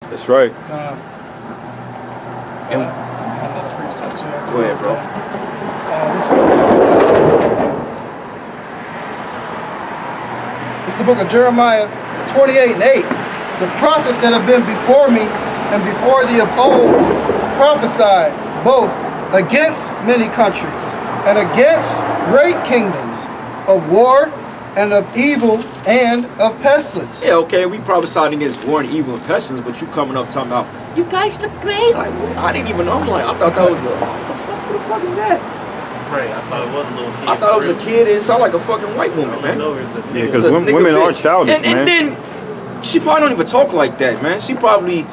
That's right. Another precept too. Go ahead, bro. It's the book of Jeremiah 28:8. The prophets that have been before me and before thee of old prophesied both against many countries and against great kingdoms, of war and of evil and of pestilence. Yeah, okay, we prophesied against war and evil and pestilence, but you coming up talking about, you guys look great. Like, I didn't even know. I'm like, I thought that was a, who the fuck is that? Right, I thought it was a little kid. I thought it was a kid. It sounded like a fucking white woman, man. Yeah, because women are childish, man. And then, she probably don't even talk like that, man. She probably,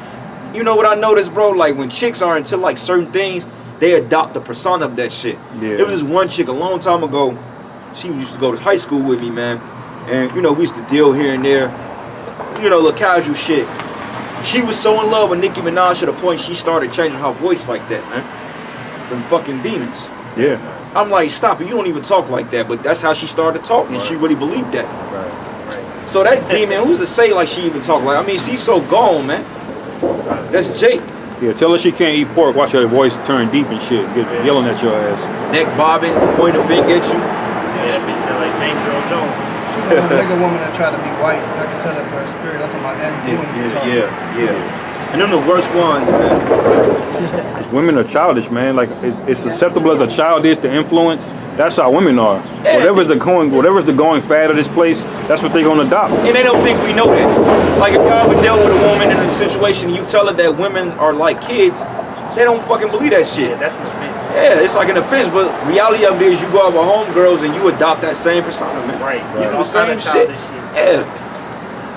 you know what I noticed, bro? Like, when chicks are into, like, certain things, they adopt the persona of that shit. Yeah. There was this one chick a long time ago. She used to go to high school with me, man. And, you know, we used to deal here and there. You know, little casual shit. She was so in love with Nicki Minaj to the point she started changing her voice like that, man. Them fucking demons. Yeah. I'm like, stop it. You don't even talk like that. But that's how she started talking. Right. She really believed that. Right. So that demon, who's to say like she even talk like? I mean, she's so gone, man. That's Jake. Yeah, tell her she can't eat pork. Watch her voice turn deep and shit. Get yelling at your ass. Neck bobbing, point a finger at you. Yeah, that bitch sound like James Earl Jones. She's a nigga woman that tried to be white. I can tell that for her spirit. That's what my ex-demon used to talk. Yeah. And them the worst ones, man. Women are childish, man. Like it's acceptable as a child is to influence. That's how women are. Yeah. Whatever's the going fad of this place, that's what they're gonna adopt. And they don't think we know that. Like if y'all ever dealt with a woman in a situation, you tell her that women are like kids, they don't fucking believe that shit. Yeah, that's an offense. Yeah, it's like an offense, but reality of it is you go out with homegirls and you adopt that same persona, man. Right. You do the All kind same of shit. childish shit. Yeah.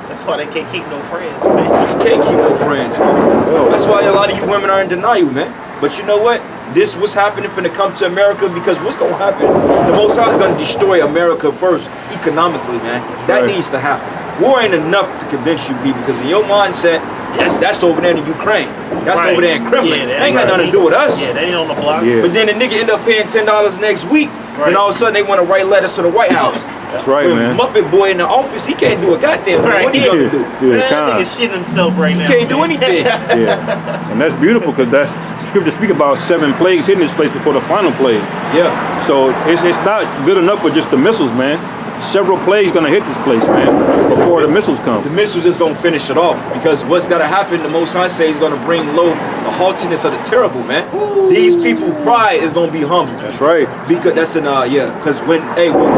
That's why they can't keep no friends, man. You can't keep no friends, man. That's why a lot of you women are in denial, man. But you know what? This what's happening finna come to America because what's gonna happen? The Most High is gonna destroy America first, economically, man. That needs to happen. War ain't enough to convince you, B, because in your mindset, yes, that's over there in Ukraine. That's over there in Kremlin. Yeah, they ain't got nothing to do with us. Yeah, they ain't on the block. Yeah. But then the nigga end up paying $10 next week, Right. and all of a sudden they want to write letters to the White House. That's right, When man. Muppet Boy in the office, he can't do a goddamn thing. Right. What he gonna do? Yeah, Man, that kind. nigga shitting himself right now. He can't do anything. Yeah, and that's beautiful because that's scripture speak about 7 plagues hitting this place before the final plague. Yeah. So it's not good enough with just the missiles, man. Several plagues gonna hit this place, man, before the missiles come. The missiles is gonna finish it off because what's gonna happen, the Most High say is gonna bring low the haughtiness of the terrible, man. These people pride is gonna be humble. That's right. Because that's in because when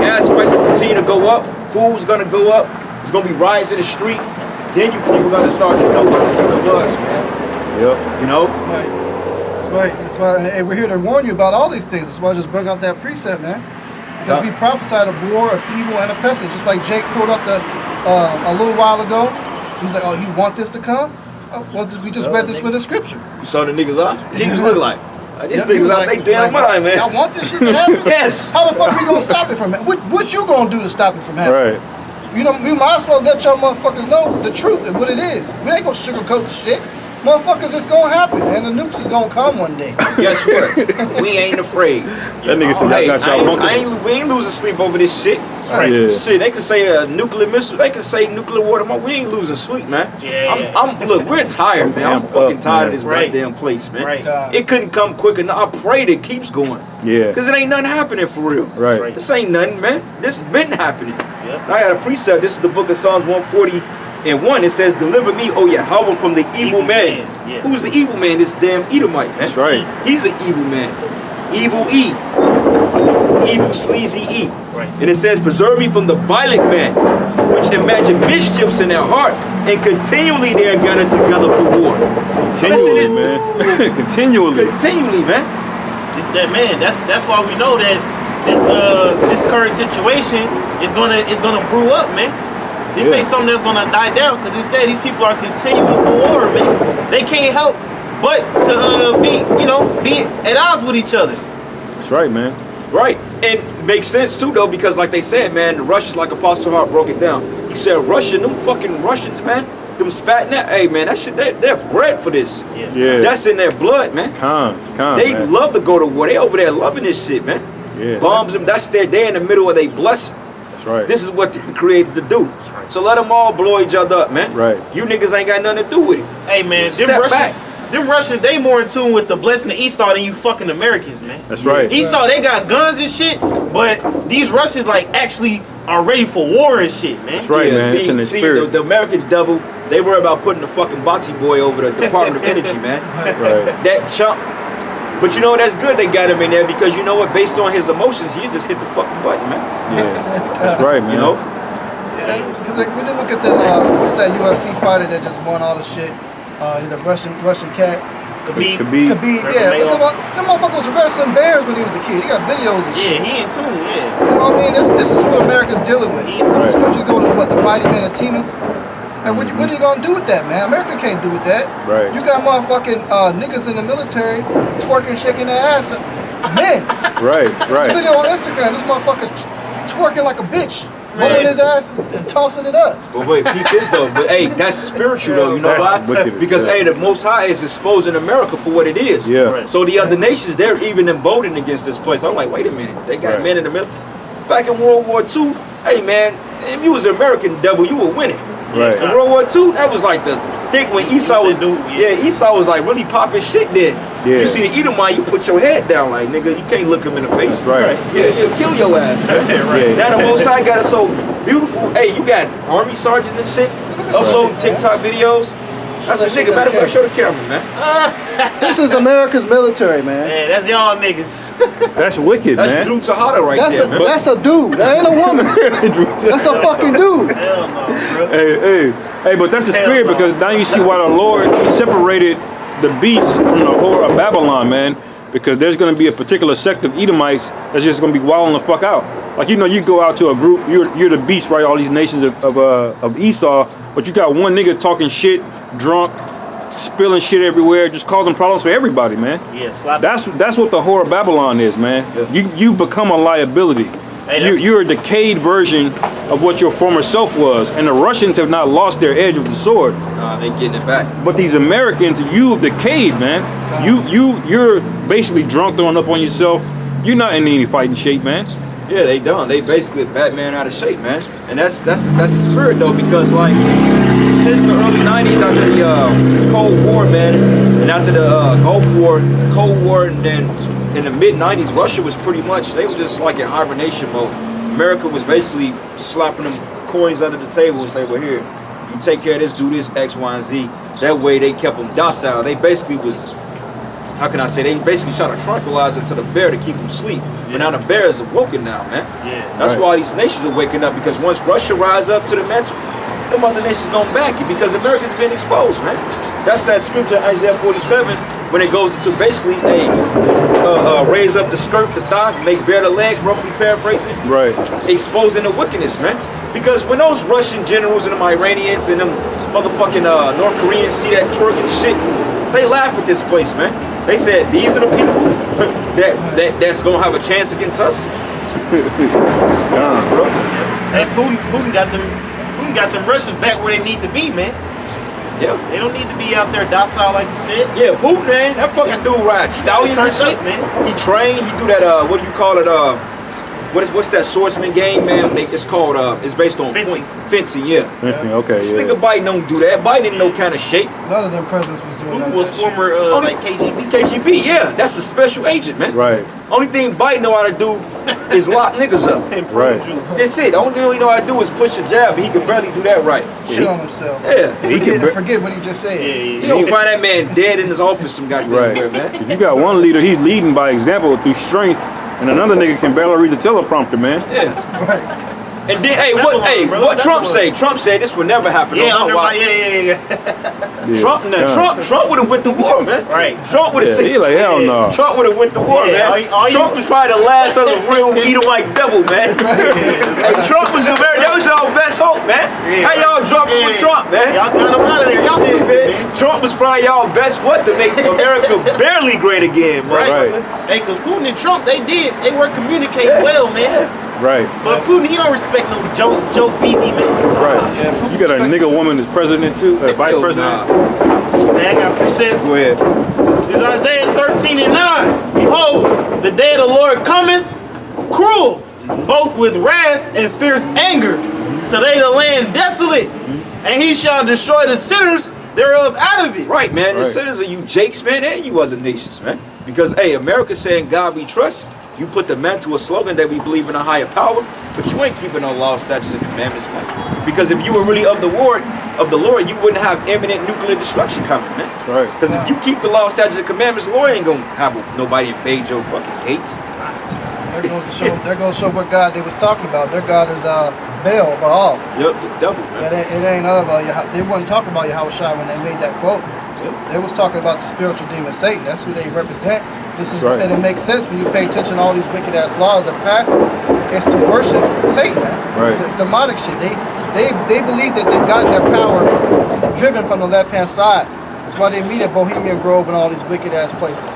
gas prices continue to go up, food's gonna go up, it's gonna be riots in the street, then you people gonna start to know what it was, man. Yep. You know? That's right. That's why, and we're here to warn you about all these things. That's why I just bring out that precept, man. Because we prophesied of war, of evil, and of pestilence. Just like Jake pulled up a little while ago. He's like, oh, you want this to come? Oh, well, we just read this with a scripture. You saw the niggas out? Niggas look like. These He niggas was out they damn mind, man. Y'all want this shit to happen? Yes. How the fuck we gonna stop it from happening? What you gonna do to stop it from happening? Right. You know, we might as well let y'all motherfuckers know the truth and what it is. We ain't gonna sugarcoat the shit. Motherfuckers, it's gonna happen, and the nukes is gonna come one day. Guess what? We ain't afraid. That nigga said Hey, y'all got y'all comfortable. we ain't losing sleep over this shit. Right. Yeah. Shit, they could say a nuclear missile. They could say nuclear water. We ain't losing sleep, man. Yeah. Look, we're tired, man. I'm Amped fucking up, tired of man. this Right. goddamn place, man. Right. God. It couldn't come quick enough. I pray that it keeps going. Yeah. Because it ain't nothing happening for real. Right. This ain't nothing, man. This has been happening. Yep. I got a precept. This is the book of Psalms 140:1. It says, deliver me, O Yahawah, from the evil man. Yeah. Who's the evil man? This damn Edomite, man. That's right. He's the evil man. Evil E. Evil sleazy E. Right. And it says, preserve me from the violent man, which imagine mischiefs in their heart, and continually they are gathered together for war. Continually, man. Continually. Continually, man. It's that man. That's why we know that this current situation is gonna brew up, man. This Yeah. ain't something that's gonna die down because it said these people are continuing for war, man. They can't help but to be at odds with each other. That's right, man. Right. And makes sense too though, because like they said, man, the Russians, like Apostle Hart broke it down. He said them fucking Russians, man, them spatting that, hey man, that shit, they're bred for this. Yeah. That's in their blood, man. They man. love to go to war. They over there loving this shit, man. Yeah. Bombs them, they're in the middle of their blessing. That's right. This is what they created to do. So let them all blow each other up, man. Right. You niggas ain't got nothing to do with it. Hey man, Step them Russians, they more in tune with the blessing of Esau than you fucking Americans, man. That's right. Esau, they got guns and shit, but these Russians like actually are ready for war and shit, man. That's right, man. It's in the spirit. The American devil, they worry about putting the fucking Bati boy over the Department of Energy, man. Right. That chump. But you know what? That's good they got him in there because you know what? Based on his emotions, he just hit the fucking button, man. Yeah. That's right, man. You know? Yeah, because like, we did look at that, what's that UFC fighter that just won all the shit? He's a Russian cat. Khabib. Khabib, yeah. But them motherfuckers was wrestling bears when he was a kid. He got videos and shit. Yeah, he in tune, yeah. You know what I mean? This is who America's dealing with. Right. Scriptures going to what? The mighty man of Teman? And what are you gonna do with that, man? America can't do with that. Right. You got motherfucking niggas in the military twerking, shaking their ass. Men. Right, right. Video on Instagram, this motherfucker's twerking like a bitch. Rolling his ass and tossing it up. But wait, peep this though. But hey, that's spiritual though. You know why? That's wicked, Because yeah. hey, the Most High is exposing America for what it is. Yeah. Right. So the other nations, they're even emboldened against this place. I'm like, wait a minute. They got Right. men in the middle. Back in World War II, hey man, if you was an American devil, you were winning. Right. In World War II, that was like the thing when Esau was, Esau was like really popping shit then. Yeah. You see the Edomite, you put your head down like, nigga, you can't look him in the face. That's right. Yeah, he'll kill your ass. Right. Now the Most High got it so beautiful. Hey, you got army sergeants and shit. Upload TikTok videos. That's the nigga. Matter of fact, show the camera, man. This is America's military, man. Man, that's y'all niggas. That's wicked, That's man. Chruch right there, man. That's a dude. That ain't a woman. That's a fucking dude. Hell no, bro. Hey, but that's the Hell spirit no. because now you see why the Lord he separated the beast from the whore of Babylon, man. Because there's going to be a particular sect of Edomites that's just going to be wilding the fuck out. Like, you know, you go out to a group, you're the beast, right? All these nations of Esau, but you got one nigga talking shit, drunk, spilling shit everywhere, just causing problems for everybody, man. Yeah, slap. That's what the whore of Babylon is, man. Yeah. You become a liability. Hey, You're a decayed version of what your former self was, and the Russians have not lost their edge of the sword. Nah, they getting it back. But these Americans, you have decayed, man. You're basically drunk, throwing up on yourself. You're not in any fighting shape, man. Yeah, they done. They basically Batman out of shape, man. And that's the spirit though, because like since the early '90s, after the Cold War, man, and after the Gulf War, the Cold War, and then in the mid '90s, Russia was pretty much they were just like in hibernation mode. America was basically slapping them coins under the table and say, "Well, here, you take care of this, do this, X, Y, and Z." That way, they kept them docile. They basically was. How can I say? They basically trying to tranquilize it to the bear to keep him asleep. But now the bear is awoken now, man. Yeah. That's Right. why these nations are waking up, because once Russia rise up to the mantle, them other nations don't back it because America's been exposed, man. That's that scripture Isaiah 47 when it goes into basically raise up the skirt, the thigh, make bare the leg, roughly paraphrasing. Right. Exposing the wickedness, man. Because when those Russian generals and them Iranians and them motherfucking North Koreans see that twerking shit, they laugh at this place, man. They said, these are the people that's gonna have a chance against us. Bro. That's Putin got them Russians back where they need to be, man. Yeah. They don't need to be out there docile like you said. Yeah, Putin, man. That fucking dude rides stallions and Turned shit. up, man. He trained, he do that, what do you call it, what's that swordsman game, man? It's called, it's based on Fencing. Fencing, yeah. Fencing, okay, This yeah. nigga Biden don't do that. Biden in no kind of shape. None of them presidents was doing Putin that. was former like KGB. KGB, yeah. That's a special agent, man. Right. Only thing Biden know how to do is lock niggas up. Right. That's it. The only thing he know how to do is push a jab, but he can barely do that right. Shit on himself. Yeah. Forget what he just said. You don't find that man dead in his office some goddamn Right. where, man. If you got one leader, he's leading by example through strength, and another nigga can barely read the teleprompter, man. Yeah. Right. And then, Babylon, bro, what Trump Babylon. say? Trump said this would never happen. Yeah, on my watch. yeah. Yeah. Trump would have went to war, man. Right. Trump would have Yeah, he like, hell no. Trump would have went to war, Yeah, man. all you- Trump was probably the last of the real Edomite devil, man. Hey, Trump was that was y'all best hope, man. Yeah. How y'all dropping with Trump, man? Y'all got him out of there. Y'all see, man. Trump was probably y'all best what to make America barely great again, man. Right. Hey, cause Putin and Trump, they were communicating well, man. Right. But Putin, he don't respect no joke busy, man. Right. You got a nigga woman as president too, vice Yo, president. nah. Man, I got precept. Go ahead. It's Isaiah 13:9. Behold, the day of the Lord cometh, cruel, both with wrath and fierce anger, to lay the land desolate, and he shall destroy the sinners thereof out of it. Right, man. Right. The citizens, you jakes, man, and you other nations, man. Because, hey, America's saying God we trust. You put the man to a slogan that we believe in a higher power, but you ain't keeping no laws, statutes, and commandments, man. Because if you were really of the Lord, you wouldn't have imminent nuclear destruction coming, man. That's right. Because if you keep the laws, statutes, and commandments, the Lord ain't gonna have nobody invade your fucking gates. There goes to show what God they was talking about. Their God is Baal. Yep, the devil, man. It ain't of they wasn't talking about YAHAWASHI when they made that quote. They was talking about the spiritual demon Satan. That's who they represent. This is right. And it makes sense when you pay attention to all these wicked ass laws that pass. It's to worship Satan, man. Right. It's demonic shit. They believe that they've gotten their power driven from the left hand side. That's why they meet at Bohemian Grove and all these wicked ass places.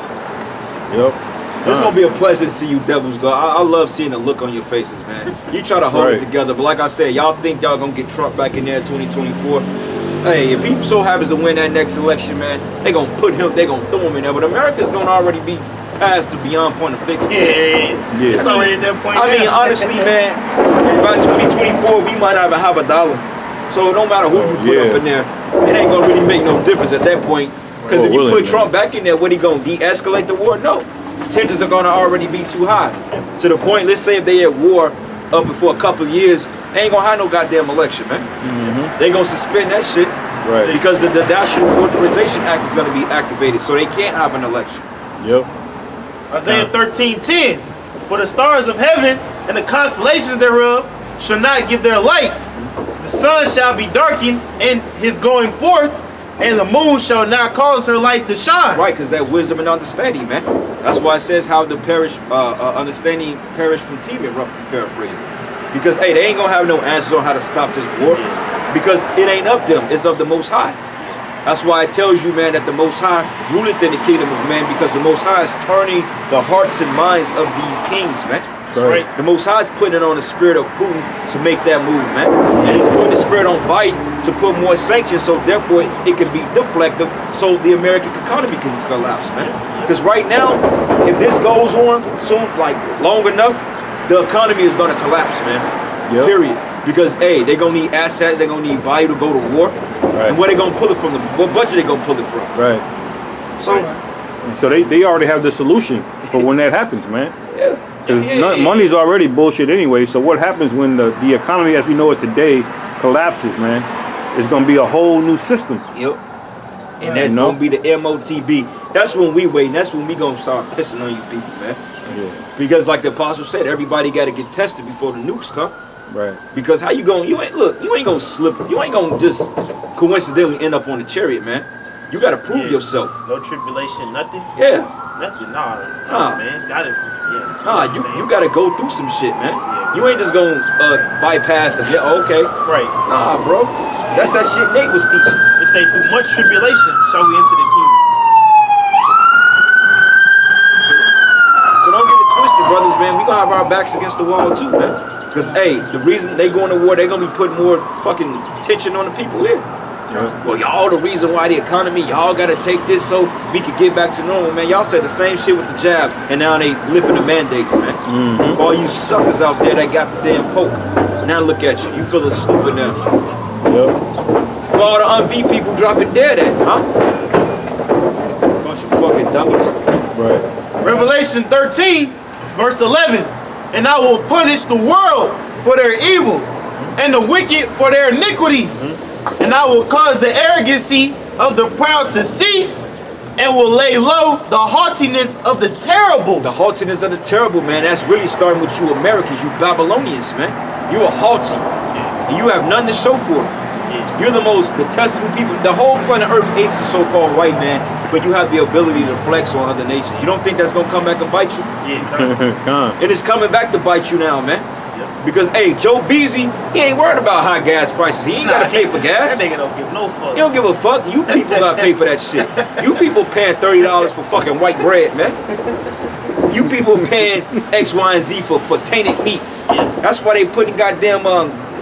Yep. It's gonna be a pleasure to see you devils go. I love seeing the look on your faces, man. You try to hold it together, but like I said, y'all think y'all gonna get Trump back in there in 2024. Hey, if he so happens to win that next election, man, they gonna throw him in there. But America's gonna already be past the beyond point of fixing. Yeah. It's already at that point. I mean, now. honestly, man, by 2024, we might not even have $1. So no matter who you put up in there, it ain't gonna really make no difference at that point. Because if you put Trump back in there, what he gonna de-escalate the war? No. Tensions are gonna already be too high. To the point, let's say if they at war up for a couple of years, they ain't gonna have no goddamn election, man. They gonna suspend that shit. Right. Because the National Authorization Act is gonna be activated, so they can't have an election. Yep. Isaiah 13:10. For the stars of heaven and the constellations thereof shall not give their light. The sun shall be darkened in his going forth, and the moon shall not cause her light to shine. Right, because that wisdom and understanding, man. That's why it says how the understanding perish from teeming, roughly paraphrasing. Because, hey, they ain't gonna have no answers on how to stop this war. Because it ain't of them, it's of the Most High. That's why it tells you, man, that the Most High ruleth in the kingdom of man, because the Most High is turning the hearts and minds of these kings, man. Right. The Most High is putting it on the spirit of Putin to make that move, man. And he's putting the spirit on Biden to put more sanctions, so therefore it can be deflective, so the American economy can collapse, man. Because right now, if this goes on soon, like long enough, the economy is gonna collapse, man. Yep. Period. Because hey, they're gonna need assets, they're gonna need value to go to war. Right. And where they gonna pull it from? What budget they gonna pull it from? Right. So they already have the solution for when that happens, man. Yeah. Because money's already bullshit anyway. So what happens when the economy as we know it today collapses, man? It's gonna be a whole new system. Yep. And that's gonna be the MOTB. That's when we waiting. That's when we gonna start pissing on you people, man. Yeah. Because like the apostle said, everybody gotta get tested before the nukes come. Right. Because how you gonna you ain't gonna slip. You ain't gonna just coincidentally end up on the chariot, man. You gotta prove yourself. No tribulation, nothing. Yeah. Nothing. Nah, man. It's gotta. Yeah. Nah, you gotta go through some shit, man. You ain't just gonna bypass it. Yeah, okay. Right. Nah, bro. That's that shit Nate was teaching. It say through much tribulation shall we enter the kingdom. So don't get it twisted, brothers, man. We gonna have our backs against the wall too, man. Because, hey, the reason they going to war, they gonna be putting more fucking tension on the people here. Yeah. Well, y'all the reason why the economy, y'all gotta take this so we could get back to normal, man. Y'all said the same shit with the jab, and now they lifting the mandates, man. For all you suckers out there that got the damn poke. Now look at you. You feeling stupid now. Yep. Well, all the unV people dropping dead at, huh? Bunch of fucking dummies. Right. Revelation 13, verse 11. And I will punish the world for their evil, and the wicked for their iniquity. And I will cause the arrogancy of the proud to cease, and will lay low the haughtiness of the terrible. The haughtiness of the terrible, man. That's really starting with you Americans, you Babylonians, man. You are haughty. And you have nothing to show for it. You're the most detestable people. The whole planet Earth hates the so-called white man, but you have the ability to flex on other nations. You don't think that's gonna come back and bite you? Yeah, And it's coming back to bite you now, man. Because, hey, Joe Beasy, he ain't worried about high gas prices. He ain't gotta pay for gas. That nigga don't give no fuck. He don't give a fuck. You people gotta pay for that shit. You people paying $30 for fucking white bread, man. You people paying X, Y, and Z for tainted meat. That's why they putting goddamn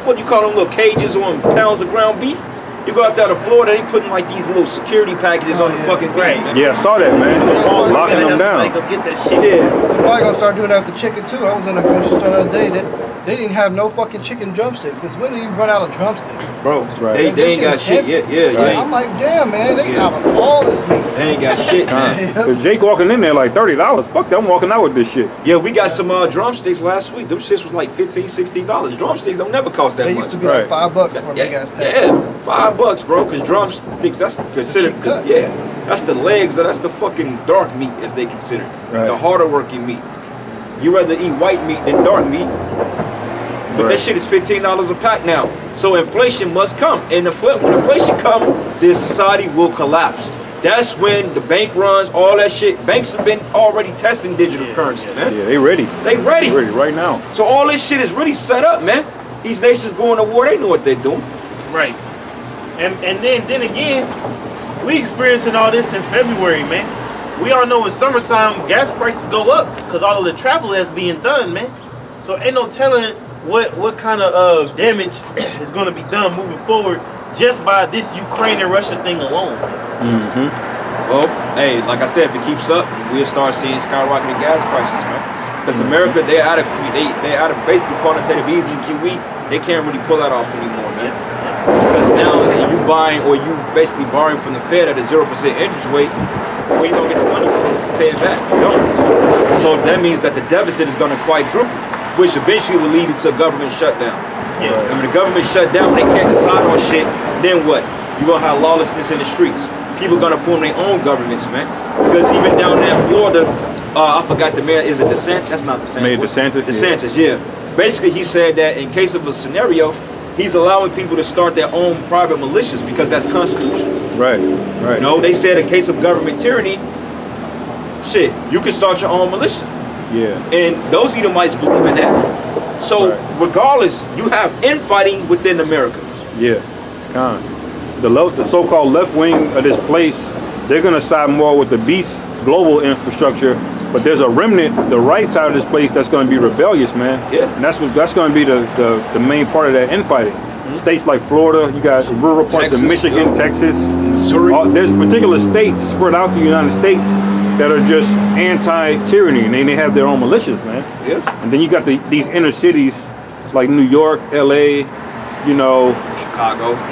what do you call them little cages on pounds of ground beef? You go out there to Florida, they putting like these little security packages on the fucking thing, Right. man. Yeah, I saw that, man. Locking them down. Go get that shit. Yeah. They're probably gonna start doing that with the chicken too. I was in a grocery store the other day that they didn't have no fucking chicken drumsticks. Since when did you run out of drumsticks? Bro, Right. they Like, this ain't got shit is shit. empty. Yeah, Yeah, I'm like, damn, man, they Yeah. out of all this meat. They ain't got shit, man. Cause Jake walking in there like $30. Fuck that, I'm walking out with this shit. Yeah, we got some drumsticks last week. Them shits was like $15, $16. Drumsticks don't never cost that They much. used to be Right. like $5 for a big ass pack. Yeah, $5, bro. Cause drumsticks, that's considered. cheap cut. Yeah, that's the legs. That's the fucking dark meat, as they consider. Right. The harder working meat. You rather eat white meat than dark meat. But that Right. shit is $15 a pack now. So inflation must come. And when inflation come, this society will collapse. That's when the bank runs, all that shit. Banks have been already testing digital currency, man. Yeah, they ready. They ready. They ready right now. So all this shit is really set up, man. These nations going to war, they know what they're doing. Right. And then again, we experiencing all this in February, man. We all know in summertime gas prices go up because all of the travel that's being done, man. So ain't no telling what kind of damage is going to be done moving forward just by this Ukraine and Russia thing alone. Well, hey, like I said, if it keeps up, we'll start seeing skyrocketing gas prices, man. Because America, they're out of basically quantitative easing QE. They can't really pull that off anymore, man. Because now you buying or you basically borrowing from the Fed at a 0% interest rate, where you don't get the money to pay it back. You don't. So that means that the deficit is going to quadruple, which eventually will lead to a government shutdown. Yeah. And when the government shut down, when they can't decide on shit, then what? You're going to have lawlessness in the streets. People going to form their own governments, man. Because even down there in Florida, I forgot the mayor, is it DeSantis? That's not DeSantis. Mayor DeSantis, DeSantis, yeah. Basically, he said that in case of a scenario, he's allowing people to start their own private militias because that's constitutional. Right, right. You know, they said in case of government tyranny, shit, you can start your own militia. Yeah. And those Edomites believe in that. So regardless, you have infighting within America. Yeah, con. The so-called left wing of this place, they're gonna side more with the beast global infrastructure, but there's a remnant, the right side of this place, that's gonna be rebellious, man. Yeah. And that's gonna be the main part of that infighting. States like Florida, you got rural parts Texas, of Michigan, yeah. Texas. Missouri. There's particular states spread out the United States that are just anti-tyranny, and they have their own militias, man. Yeah. And then you got these inner cities like New York, LA, you know,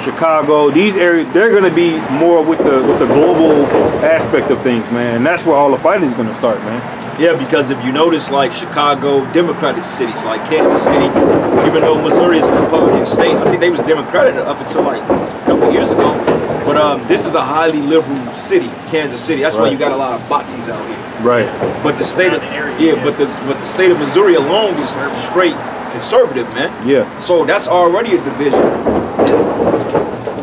Chicago. These areas, they're going to be more with the global aspect of things, man. And that's where all the fighting is going to start, man. Yeah, because if you notice, like Chicago, Democratic cities, like Kansas City, even though Missouri is a Republican state, I think they was Democratic up until like a couple of years ago. But this is a highly liberal city, Kansas City. That's why you got a lot of Baptists out here. Right. But the state of but the state of Missouri alone is straight conservative, man. Yeah. So that's already a division.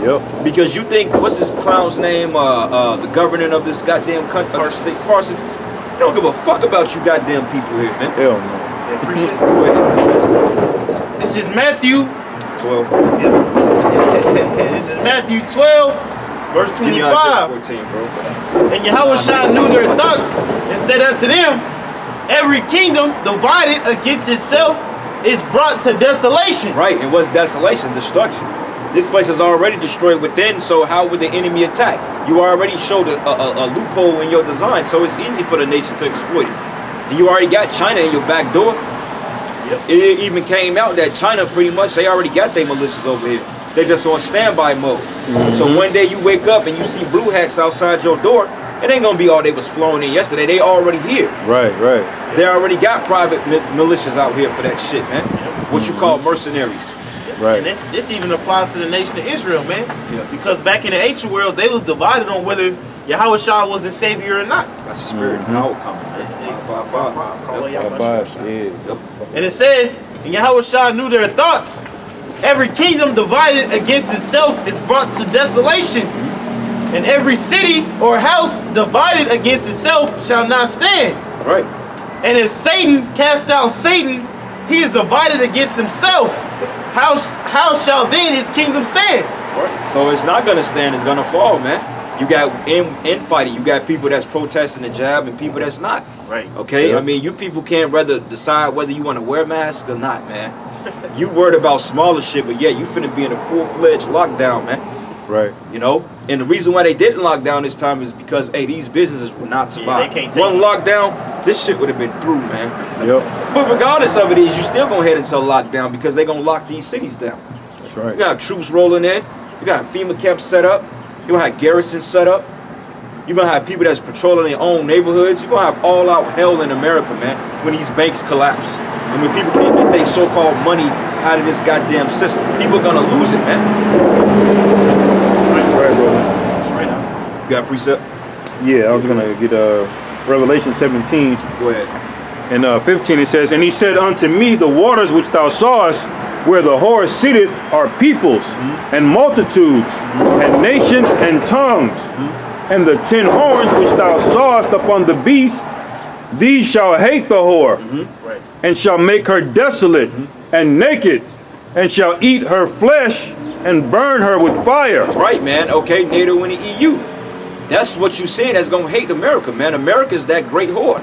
Yep. Because you think, what's this clown's name? The governor of this goddamn country, of the state, Parsons. They don't give a fuck about you goddamn people here, man. Hell no. Yeah, appreciate it. Go ahead. This is Matthew. 12. This is Matthew 12, verse Give me Isaiah 25. 14, bro. And YAHAWASHI knew their thoughts and said unto them, every kingdom divided against itself is brought to desolation. Right, and what's desolation? Destruction. This place is already destroyed within, so how would the enemy attack? You already showed a loophole in your design, so it's easy for the nation to exploit it. And you already got China in your back door. Yep. It even came out that China pretty much, they already got their militias over here. They're just on standby mode. So one day you wake up and you see blue hats outside your door, it ain't gonna be all they was flowing in yesterday. They already here. Right, right. They already got private militias out here for that shit, man. What you call mercenaries. Right. And this even applies to the nation of Israel, man. Yeah. Because back in the ancient world, they was divided on whether YAHAWASHI was a savior or not. That's the spirit of Yahweh coming, man. 555. Yep. Yeah. And it says, and YAHAWASHI knew their thoughts. Every kingdom divided against itself is brought to desolation. And every city or house divided against itself shall not stand. Right. And if Satan cast out Satan, he is divided against himself. How shall then his kingdom stand? Right. So it's not gonna stand, it's gonna fall, man. You got infighting, you got people that's protesting the jab and people that's not. Right. Okay? Yeah. I mean, you people can't rather decide whether you want to wear masks or not, man. You worried about smaller shit, but yeah, you finna be in a full-fledged lockdown, man. Right. You know? And the reason why they didn't lock down this time is because, hey, these businesses will not survive. they can't take One it. lockdown, this shit would have been through, man. Yep. But regardless of it is, you still gonna head into a lockdown because they gonna lock these cities down. That's right. You got troops rolling in. You got FEMA camps set up. You gonna have garrisons set up. You're gonna have people that's patrolling their own neighborhoods. You're gonna have all out hell in America, man, when these banks collapse. And when people can't get their so-called money out of this goddamn system. People are gonna lose it, man. That's right, brother. That's right now. You got a precept? Yeah, I was gonna get Revelation 17 Go ahead. and 15. It says, "And he said unto me, the waters which thou sawest, where the whore sitteth, are peoples and multitudes and nations and tongues. And the 10 horns which thou sawest upon the beast, these shall hate the whore, Right. and shall make her desolate and naked, and shall eat her flesh and burn her with fire." Right, man. Okay, NATO and the EU. That's what you saying that's gonna hate America, man. America's that great whore.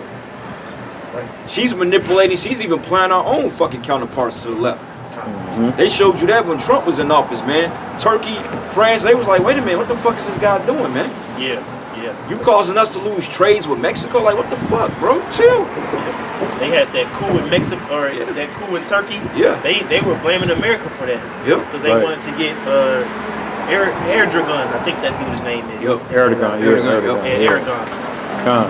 She's manipulating, she's even playing our own fucking counterparts to the left. They showed you that when Trump was in office, man. Turkey, France, they was like, wait a minute, what the fuck is this guy doing, man? Yeah. Yeah. You causing us to lose trades with Mexico? Like, what the fuck, bro? Chill. They had that coup in Mexico, or that coup in Turkey. Yeah. They were blaming America for that. Yep. Because they Right. wanted to get Erdogan, I think that dude's name is. Yep. Erdogan, yeah, Erdogan, Yeah, Erdogan.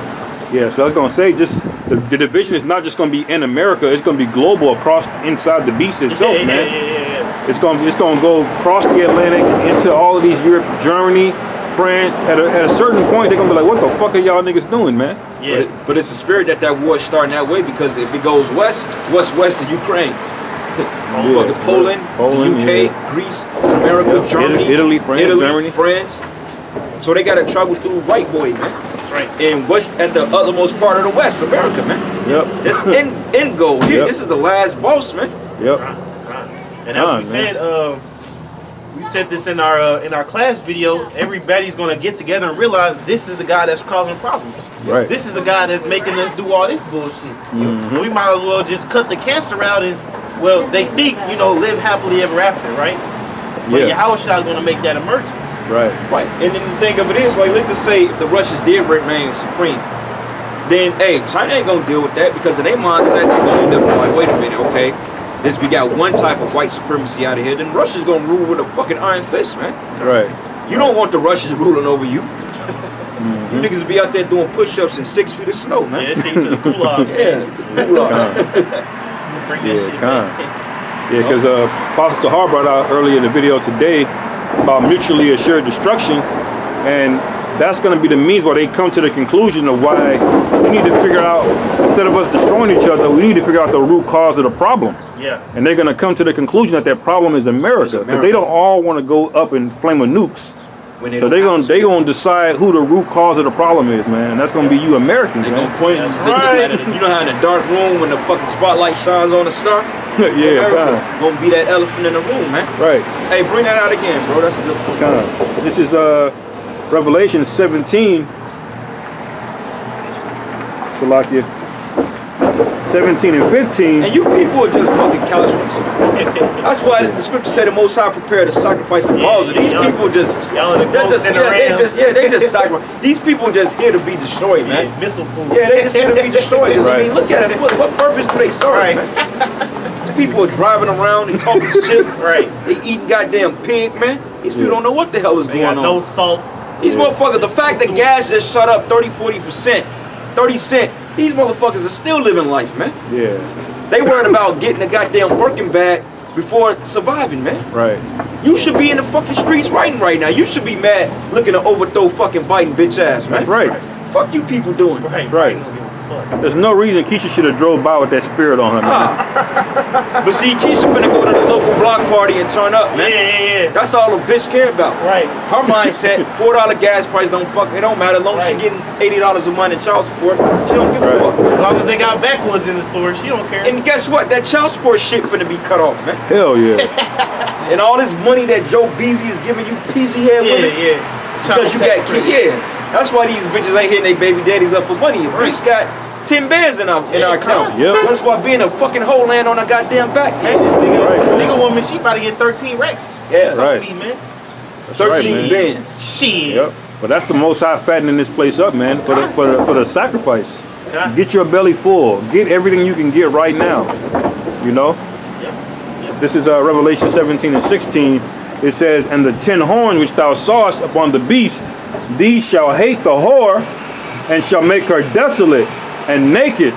Yeah, so I was gonna say, just the division is not just gonna be in America; it's gonna be global across inside the beast itself, man. Yeah. It's gonna go across the Atlantic into all of these Europe, Germany, France. At a certain point, they're gonna be like, "What the fuck are y'all niggas doing, man?" Yeah. But it's the spirit that war is starting that way, because if it goes west, what's west of Ukraine? Fucking Poland, Poland, the UK, yeah. Greece, America, Yep. Germany, Italy, France, Germany. France. So they gotta travel through white boy, man. That's right. And what's at the othermost part of the West, America, man. Yep. This end goal here. Yep. This is the last boss, man. Yep. Right. And as we said this in our class video, everybody's gonna get together and realize this is the guy that's causing problems. Right. This is the guy that's making us do all this bullshit. So we might as well just cut the cancer out and, well, they think, live happily ever after, right? But Yeah. YAHAWASHI is gonna make that emergence. Right. Right. And then the thing of it is, like, let's just say if the Russians did remain supreme, then, hey, China ain't gonna deal with that, because in their mindset, they're gonna end up like, wait a minute, okay, we got one type of white supremacy out of here, then Russia's gonna rule with a fucking iron fist, man. Right. You don't want the Russians ruling over you. You niggas be out there doing push-ups in 6 feet of snow, man. Yeah, this thing to the gulag. Yeah. Gulag. Bring that Yeah, shit con. back. Yeah, because Pastor Tahar brought out earlier in the video today about mutually assured destruction, and that's going to be the means why they come to the conclusion of why we need to figure out, instead of us destroying each other, we need to figure out the root cause of the problem. Yeah. And they're going to come to the conclusion that their problem is America, because they don't all want to go up in flame of nukes. When they So don't they're gonna decide who the root cause of the problem is, man. And that's gonna be you Americans, They man. gonna point That's at right. you know how in a dark room when the fucking spotlight shines on a star? Yeah, America gonna be that elephant in the room, man. right. Hey, bring that out again, bro. That's a good point. This is Revelation 17. Salakia. 17 and 15. And you people are just fucking casualties. That's why the scripture said the Most High prepared to sacrifice the balls. These people just, Y'all in the they're just, goats and the rams. they just sacrifice. These people just here to be destroyed, man. Missile food. Yeah, they just here to be destroyed. 'Cause, I Right. mean, look at it. What purpose do they serve, Right. man? These people are driving around and talking shit. Right. They eating goddamn pig, man. These people don't know what the hell is They going got on. no salt. These motherfuckers, the fact that gas just shot up 30-40%, 30 cents, these motherfuckers are still living life, man. Yeah, They worried about getting a goddamn Birkin bag before surviving, man. right. You should be in the fucking streets writing right now. You should be mad looking to overthrow fucking Biden bitch ass, man. That's right. Fuck you people doing. Right. That's right. Ain't gonna give a fuck. There's no reason Keisha should have drove by with that spirit on her, man. But see, Keisha finna go to the local block party and turn up, man. Yeah. That's all the bitch care about. Right. Her mindset, $4 gas price don't fuck, it don't matter. As long as she Right. getting $80 a month in child support, she don't give Right. a fuck. As long as they got backwoods in the store, she don't care. And guess what? That child support shit finna be cut off, man. Hell yeah. And all this money that Joe Beasy is giving you peasy head women. yeah. Because you got kids. Yeah. That's why these bitches ain't hitting their baby daddies up for money. A bitch got 10 bands in our account. Yep. That's why being a fucking hoe land on her goddamn back, Man, man. this nigga, Right. this nigga woman, she about to get 13 racks. Yeah. She told Right. me, man. right, 13 man. bands. Shit. Yep. But that's the Most High fattening this place up, man, for the sacrifice. Okay. Get your belly full. Get everything you can get right now. You know? Yep. This is Revelation 17 and 16. It says, and the 10 horns which thou sawest upon the beast, these shall hate the whore, and shall make her desolate and naked,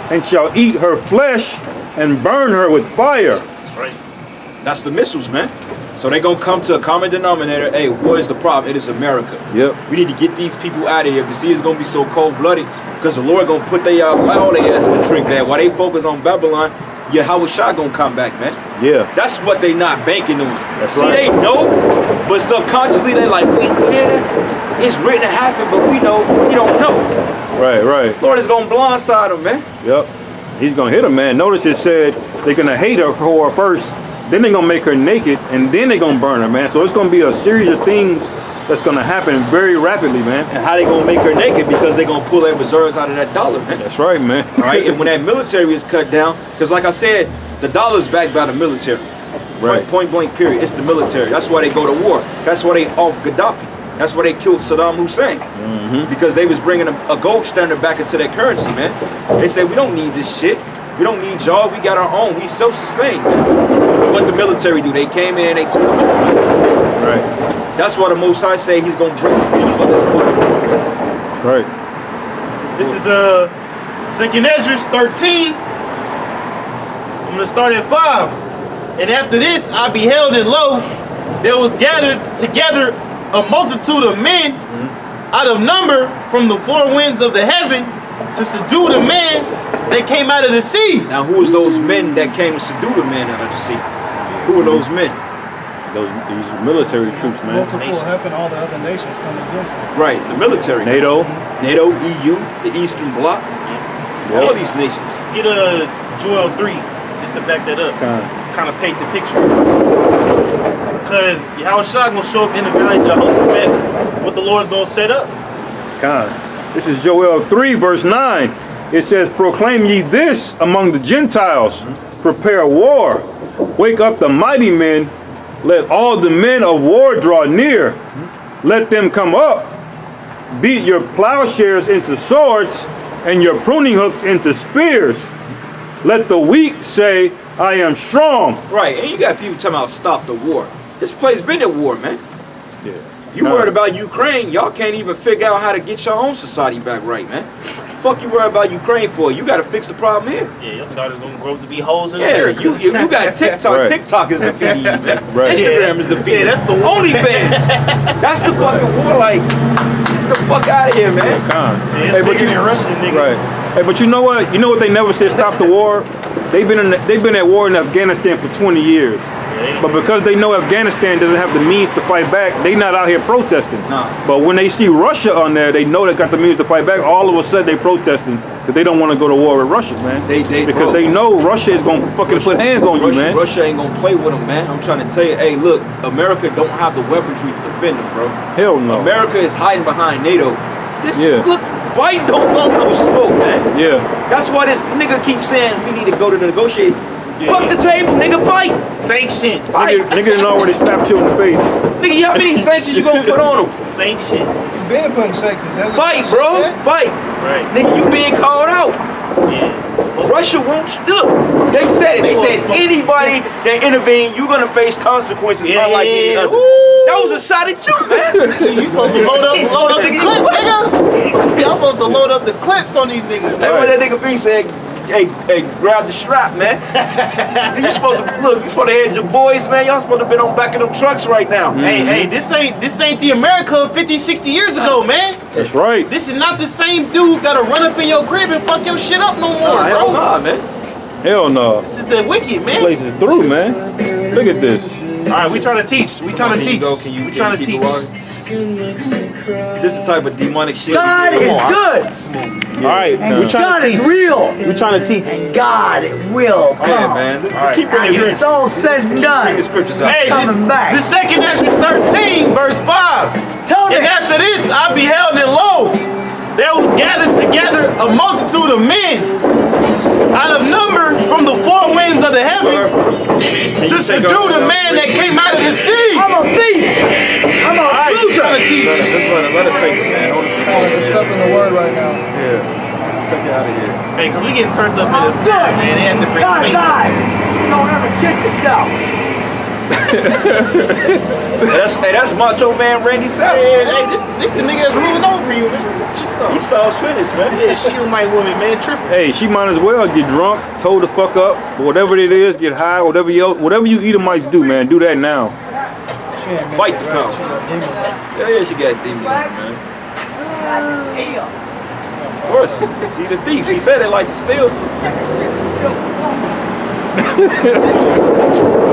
and shall eat her flesh and burn her with fire. That's right. That's the missiles, man. So they gonna come to a common denominator. Hey, what is the problem? It is America. Yep. We need to get these people out of here. But see, it's gonna be so cold-blooded because the Lord gonna put all their ass in the drink bag while they focus on Babylon. YAHAWASHI gonna come back, man. Yeah. That's what they not banking on. That's see, right. they know, but subconsciously they like, yeah, it's written to happen, but we don't know. Right. Lord is gonna blindside them, man. Yep. He's gonna hit her, man. Notice it said they're gonna hate her whore first, then they're gonna make her naked, and then they're gonna burn her, man. So it's gonna be a series of things that's gonna happen very rapidly, man. And how they gonna make her naked? Because they gonna pull their reserves out of that dollar, man. That's right, man. Right? And when that military is cut down, because like I said, the dollar's backed by the military. Right. Point blank period. It's the military. That's why they go to war. That's why they off Gaddafi. That's why they killed Saddam Hussein. Because they was bringing a gold standard back into their currency, man. They said, we don't need this shit. We don't need y'all. We got our own. We self-sustained, man. What the military do? They came in and they took them over, man. Right. That's why the Most High say he's gonna break the teeth of this fucking war, man. That's right. This is 2nd Ezra 13. I'm gonna start at 5. And after this, I beheld and lo, there was gathered together a multitude of men out of number from the four winds of the heaven to subdue the man that came out of the sea. Now, who was those men that came to subdue the man out of the sea? Who were those men? These military troops, man. Multiple heaven, all the other nations come against him. Right, the military. NATO. NATO, EU, the Eastern Bloc, all these nations. Get a Joel 3 just to back that up. To kind of paint the picture. Because YAHAWASHI gonna show up in the valley of Jehoshaphat, what the Lord's gonna set up. This is Joel 3, verse 9. It says, proclaim ye this among the Gentiles. Prepare war. Wake up the mighty men. Let all the men of war draw near. Let them come up. Beat your plowshares into swords and your pruning hooks into spears. Let the weak say, I am strong. Right, and you got people talking about stop the war. This place been at war, man. Yeah. You worried about Ukraine, y'all can't even figure out how to get your own society back right, man. Fuck you worried about Ukraine for? You gotta fix the problem here. Yeah, your daughter's gonna grow up to be hoes in Yeah, America. you got TikTok. Right. TikTok is defeating you, man. Right. Instagram is defeating. Yeah, that's the war. OnlyFans. That's the fucking war. Like, get the fuck out of here, man. Yeah, it's bigger than Russian, nigga. Right. Hey, but you know what? You know what they never said stop the war? They've been at war in Afghanistan for 20 years. But because they know Afghanistan doesn't have the means to fight back, they not out here protesting. No. But when they see Russia on there, they know they got the means to fight back. All of a sudden they protesting because they don't want to go to war with Russia, man. Because they know Russia is gonna fucking put hands on you, man. Russia ain't gonna play with them, man. I'm trying to tell you, hey, look, America don't have the weaponry to defend them, bro. Hell no. America is hiding behind NATO. Yeah. Look, Biden don't want no smoke, man. Yeah. That's why this nigga keeps saying we need to go to the negotiate. Fuck the table, nigga, fight. Sanctions. Nigga done already slapped you in the face. Nigga, how many sanctions you gonna put on them? Sanctions. You've been putting sanctions. hasn't Fight, it? bro. Fight. Right. Nigga, you being called out. Yeah. Russia won't look. They said it. They said anybody that intervene, you're gonna face consequences unlike any other. That was a shot at you, man. You supposed to load up the clip, nigga. Y'all supposed to load up the clips on these niggas. That's what that nigga Fee said. Hey, grab the strap, man. You supposed to look. You supposed to have your boys, man. Y'all supposed to been on back of them trucks right now. Hey, this ain't the America of 50, 60 years ago, man. That's right. This is not the same dude that'll run up in your crib and fuck your shit up no more, Hell bro. nah, man. Hell no. This is the wicked, man. Place is through, man. Look at this. All right, we trying to teach. We trying to teach. We trying to teach. This is the type of demonic shit. God we do. is good. All right, we trying God to is teach. real. We trying to teach. And God will come. Yeah, man. Keep bringing After it's all said and the done. scriptures out. Hey, Coming back. this 2nd Ezra 13, verse 5. Tell me. And after this, I beheld and lo, there was gathered together a multitude of men out of number from the four winds of the heaven to subdue the man that came out of the sea. I'm a thief. I'm a Alright, you loser. trying to teach. Let her take it, man. They're stuck in the word right now. Yeah. Take it out of here. Man, because we getting turned up in this Good. man. They have to bring God's Satan. eyes. Don't ever kick yourself. Hey, that's Macho Man Randy Savage. Hey, this the nigga that's ruling over you, man. This Esau. Esau's finished, man. Yeah, she the white woman, man, tripping. Hey, she might as well get drunk, told the fuck up, whatever it is, get high, whatever you Edomites do, man, do that now. She ain't Fight mixed the it right. power. She got demons. Yeah, she got demons, man. Of course. She the thief. She said they like to steal.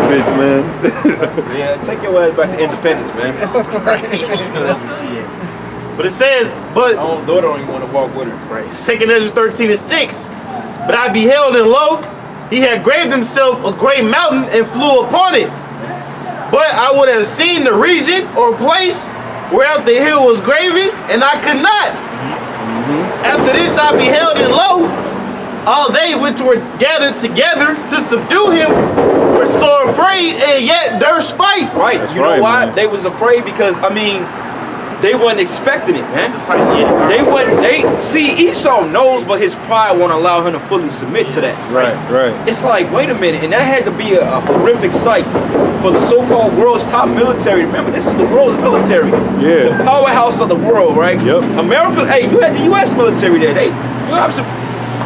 Bitch, man. Yeah, take your ass back to Independence, man. But it says, but Daughter don't even want to walk with her. right, 2 Ezra 13:6. But I beheld, and lo, he had graved himself a great mountain and flew upon it. But I would have seen the region or place whereout the hill was graven, and I could not. After this I beheld, and lo, all they which were gathered together to subdue him were so afraid and yet durst fight. Right. That's You know right, why? man. They was afraid because, I mean, they wasn't expecting it, man. See, Esau knows, but his pride won't allow him to fully submit to that. Right. It's like, wait a minute, and that had to be a horrific sight for the so-called world's top military. Remember, this is the world's military. Yeah. The powerhouse of the world, right? Yep. America, hey, you had the U.S. military there.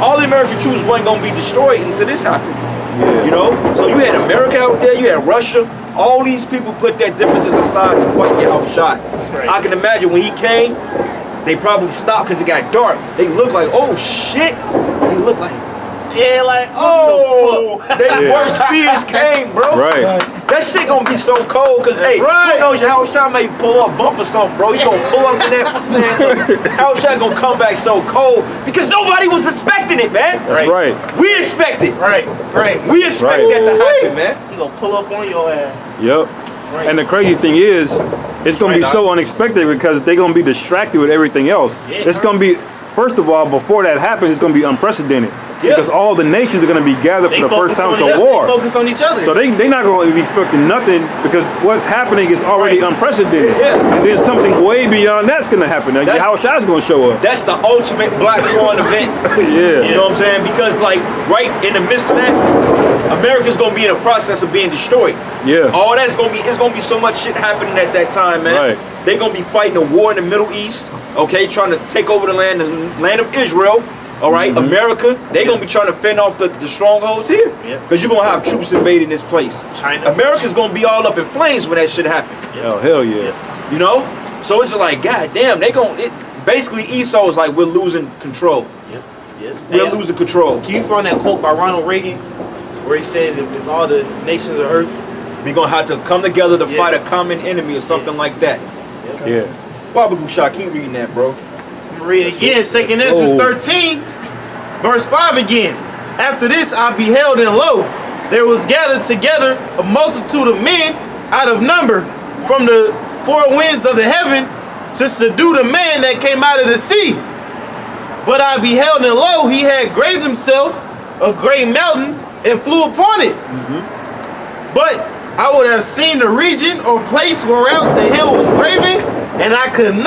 All the American troops wasn't going to be destroyed until this happened. Yeah. You know? So you had America out there, you had Russia. All these people put their differences aside to fight YAHAWASHI. Right. I can imagine when he came, they probably stopped because it got dark. They looked like, oh shit. They looked like, Yeah, like, oh. their worst fears came, bro. Right. That shit gonna be so cold because, hey, right. who knows YAHAWASHI may pull up, bump or something, bro. He gonna pull up in that, man. YAHAWASHI gonna come back so cold because nobody was expecting it, man. That's right. We expect it. Right. We expect Right. that to happen, man. He gonna pull up on your ass. Yep. Right. And the crazy thing is, it's gonna be Right, so unexpected because they're gonna be distracted with everything else. Yeah. It's gonna be, first of all, before that happens, it's gonna be unprecedented. Yeah. Because all the nations are gonna be gathered for the first time to war. They focus on each other. So they're not going to be expecting nothing because what's happening is already Right. unprecedented. Yeah. And then something way beyond that's going to happen. Now, That's- YAHAWASHI is going to show up. That's the ultimate Black Swan event. Yeah. You know what I'm saying? Because, like, right in the midst of that, America's gonna be in the process of being destroyed. Yeah. All that's gonna be, it's gonna be so much shit happening at that time, man. Right. They're gonna be fighting a war in the Middle East, okay, trying to take over the land of Israel. All right, America, they're gonna be trying to fend off the strongholds here. Yeah. Because you're gonna have troops invading this place. China. America's gonna be all up in flames when that shit happens. Oh, hell yeah. You know? So it's like, god damn, basically Esau is like, we're losing control. Yep. Yep. We're losing control. Can you find that quote by Ronald Reagan where he says if all the nations of earth? We're gonna have to come together to Yeah. fight a common enemy or something like that. Yeah. Baba Gusha, keep reading that, bro. Read it again, 2 Ezra Oh. 13, verse 5 again. After this I beheld, and lo, there was gathered together a multitude of men out of number from the four winds of the heaven to subdue the man that came out of the sea. But I beheld, and lo, he had graved himself a great mountain and flew upon it. But I would have seen the region or place whereout the hill was graven, and I could not.